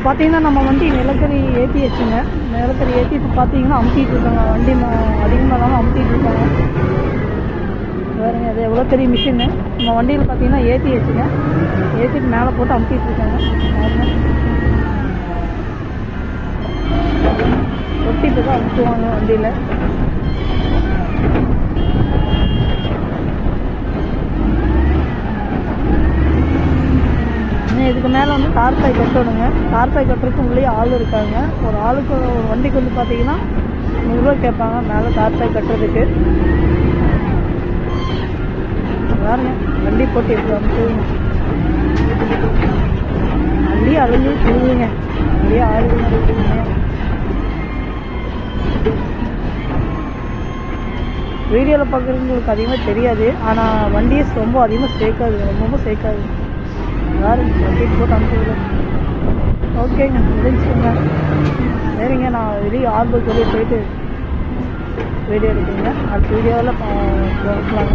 பார்த்தீங்கன்னா நம்ம வண்டி நிலக்கரி ஏற்றியாச்சுங்க. நிலக்கரி ஏற்றி இப்போ பார்த்தீங்கன்னா அமுத்திட்டு இருக்காங்க. வண்டி அதிகமாக இல்லாமல் அமுத்திட்டு இருக்காங்க. வேறுங்க அது எவ்வளோ பெரிய மிஷின்னு. நம்ம வண்டியில் பார்த்தீங்கன்னா ஏற்றியாச்சுங்க. ஏற்றிட்டு மேலே போட்டு அமுத்திட்டு இருக்காங்க. ஒட்டிட்டு தான் அமுத்துவாங்க வண்டியில். இதுக்கு மேலே வந்து தார்பாய் கட்டணுங்க. தார்பாய் கட்டுறதுக்கு உள்ளே ஆள் இருக்காங்க. ஒரு ஆளுக்கு ஒரு வண்டிக்கு வந்து பார்த்தீங்கன்னா 100 ரூபா கேட்பாங்க மேலே தார்பாய் கட்டுறதுக்கு. பாருங்க வண்டி போட்டு எப்படி அமுத்துங்க. அப்படியே அழிஞ்சு சொல்லுங்க. அப்படியே ஆளுங்க. வீடியோவில் பார்க்குறவங்களுக்கு அதிகமாக தெரியாது. ஆனால் வண்டியை ரொம்ப அதிகமாக சேர்க்காது. ரொம்ப சேர்க்காது. யாரும் வண்டி போட்டு அனுப்புறது. ஓகேங்க முடிஞ்சுங்க. சரிங்க நான் வெளியே ஆல்பம் சொல்லி போயிட்டு வீடியோ எடுக்குங்க. அடுத்த வீடியோவில் பார்க்கலாங்க.